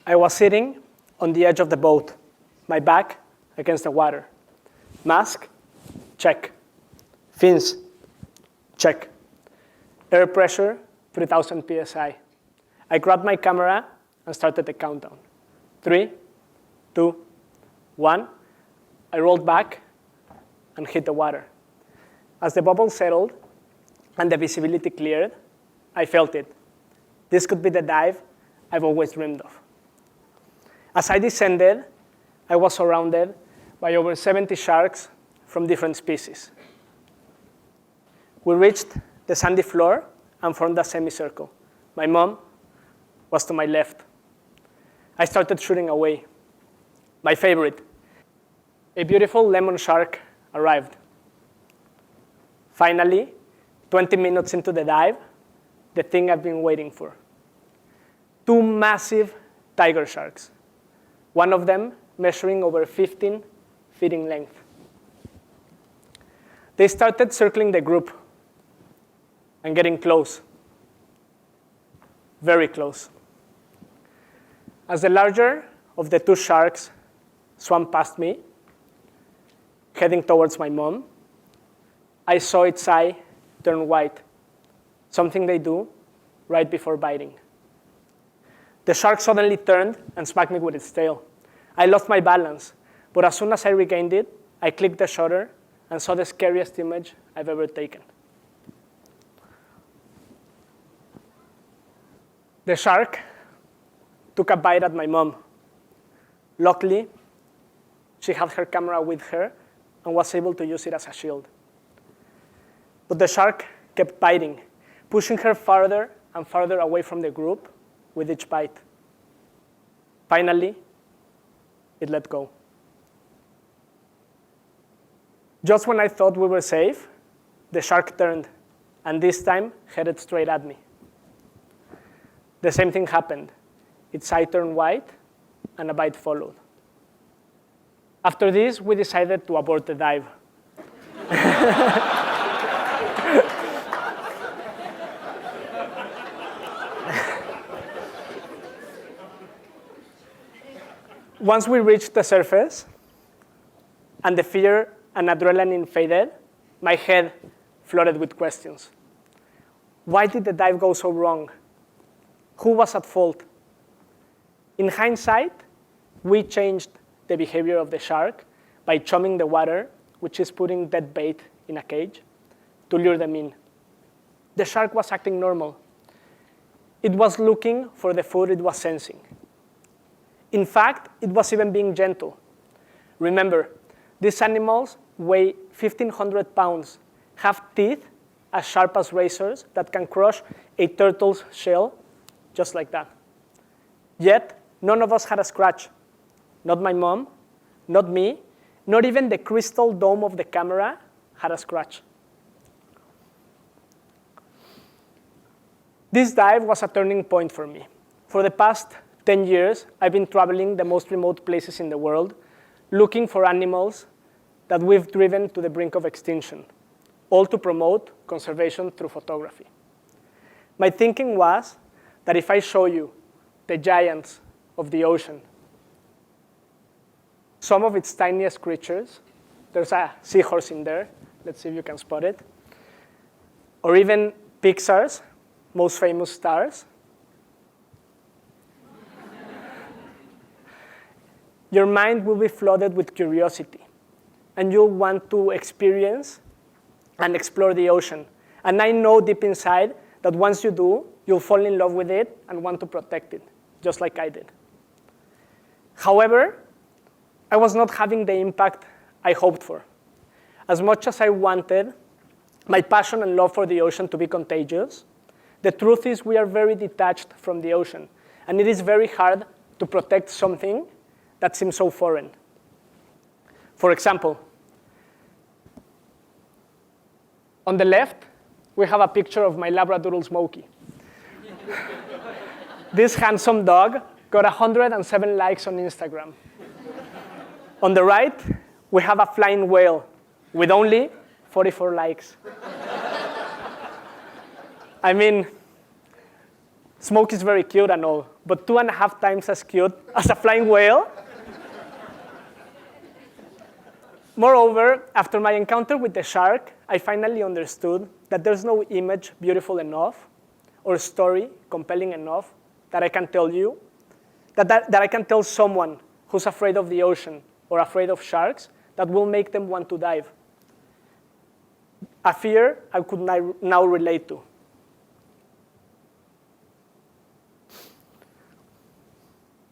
I was sitting on the edge of the boat, my back against the water. Mask, check. Fins, check. Air pressure, 3,000 psi. I grabbed my camera and started the countdown. 3, 2, 1. I rolled back and hit the water. As the bubble settled and the visibility cleared, I felt it. This could be the dive I've always dreamed of. As I descended, I was surrounded by over 70 sharks from different species. We reached the sandy floor and formed a semicircle. My mom was to my left. I started shooting away. My favorite, a beautiful lemon shark arrived. Finally, 20 minutes into the dive, the thing I've been waiting for. 2 massive tiger sharks, one of them measuring over 15 feet in length. They started circling the group and getting close, very close. As the larger of the 2 sharks swam past me, heading towards my mom, I saw its eye turn white, something they do right before biting. The shark suddenly turned and smacked me with its tail. I lost my balance, but as soon as I regained it, I clicked the shutter and saw the scariest image I've ever taken. The shark took a bite at my mom. Luckily, she had her camera with her and was able to use it as a shield. But the shark kept biting, pushing her farther and farther away from the group with each bite. Finally, it let go. Just when I thought we were safe, the shark turned, and this time headed straight at me. The same thing happened. Its eye turned white, and a bite followed. After this, we decided to abort the dive. Once we reached the surface, and the fear and adrenaline faded, my head flooded with questions. Why did the dive go so wrong? Who was at fault? In hindsight, we changed the behavior of the shark by chumming the water, which is putting dead bait in a cage, to lure them in. The shark was acting normal. It was looking for the food it was sensing. In fact, it was even being gentle. Remember, these animals weigh 1,500 pounds, have teeth as sharp as razors that can crush a turtle's shell just like that. Yet, none of us had a scratch. Not my mom, not me, not even the crystal dome of the camera had a scratch. This dive was a turning point for me. For the past 10 years, I've been traveling the most remote places in the world, looking for animals that we've driven to the brink of extinction, all to promote conservation through photography. My thinking was that if I show you the giants of the ocean, some of its tiniest creatures, there's a seahorse in there, let's see if you can spot it, or even Pixar's most famous stars, your mind will be flooded with curiosity, and you'll want to experience and explore the ocean. And I know deep inside that once you do, you'll fall in love with it and want to protect it, just like I did. However, I was not having the impact I hoped for. As much as I wanted my passion and love for the ocean to be contagious, the truth is we are very detached from the ocean, and it is very hard to protect something that seems so foreign. For example, on the left, we have a picture of my Labradoodle Smokey. This handsome dog got 107 likes on Instagram. On the right, we have a flying whale with only 44 likes. I mean, Smoke is very cute and all, but 2.5 times as cute as a flying whale? Moreover, after my encounter with the shark, I finally understood that there's no image beautiful enough or story compelling enough that I can tell you, that I can tell someone who's afraid of the ocean or afraid of sharks that will make them want to dive. A fear I could now relate to.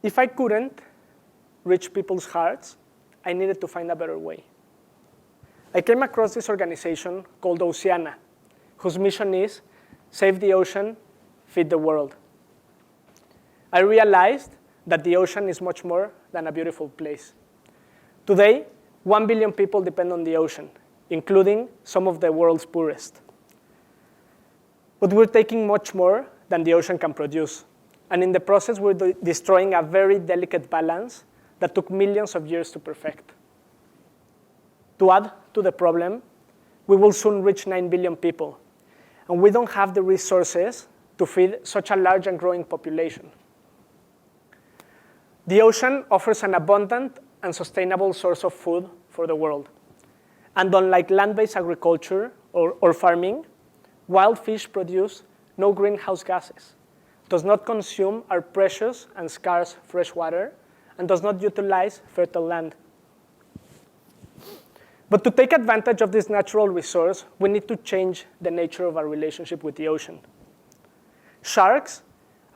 If I couldn't reach people's hearts, I needed to find a better way. I came across this organization called Oceana, whose mission is save the ocean, feed the world. I realized that the ocean is much more than a beautiful place. Today, 1 billion people depend on the ocean, including some of the world's poorest. But we're taking much more than the ocean can produce. And in the process, we're destroying a very delicate balance that took millions of years to perfect. To add to the problem, we will soon reach 9 billion people, and we don't have the resources to feed such a large and growing population. The ocean offers an abundant and sustainable source of food for the world. And unlike land-based agriculture or farming, wild fish produce no greenhouse gases, does not consume our precious and scarce fresh water, and does not utilize fertile land. But to take advantage of this natural resource, we need to change the nature of our relationship with the ocean. Sharks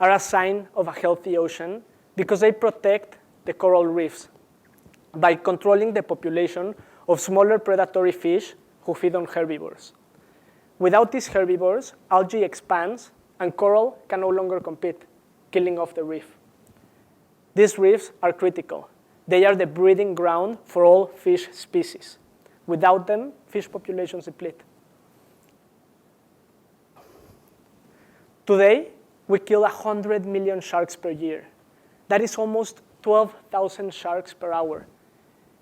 are a sign of a healthy ocean because they protect the coral reefs by controlling the population of smaller predatory fish who feed on herbivores. Without these herbivores, algae expands and coral can no longer compete, killing off the reef. These reefs are critical. They are the breeding ground for all fish species. Without them, fish populations deplete. Today, we kill 100 million sharks per year. That is almost 12,000 sharks per hour.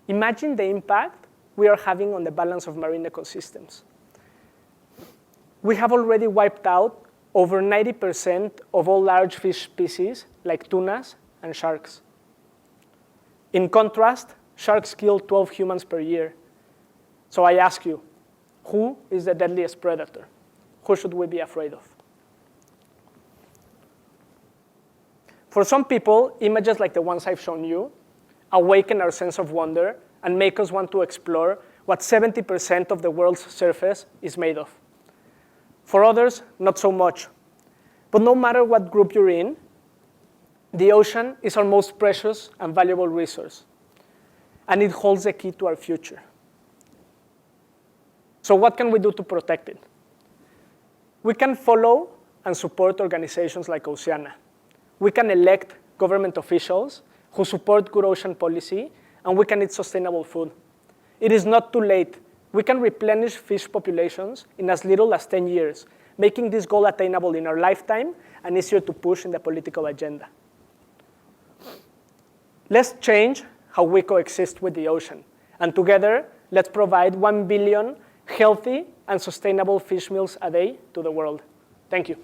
Imagine the impact we are having on the balance of marine ecosystems. We have already wiped out over 90% of all large fish species, like tunas and sharks. In contrast, sharks kill 12 humans per year. So I ask you, who is the deadliest predator? Who should we be afraid of? For some people, images like the ones I've shown you awaken our sense of wonder and make us want to explore what 70% of the world's surface is made of. For others, not so much. But no matter what group you're in, the ocean is our most precious and valuable resource, and it holds the key to our future. So what can we do to protect it? We can follow and support organizations like Oceana. We can elect government officials who support good ocean policy, and we can eat sustainable food. It is not too late. We can replenish fish populations in as little as 10 years, making this goal attainable in our lifetime and easier to push in the political agenda. Let's change how we coexist with the ocean, and together, let's provide 1 billion healthy and sustainable fish meals a day to the world. Thank you.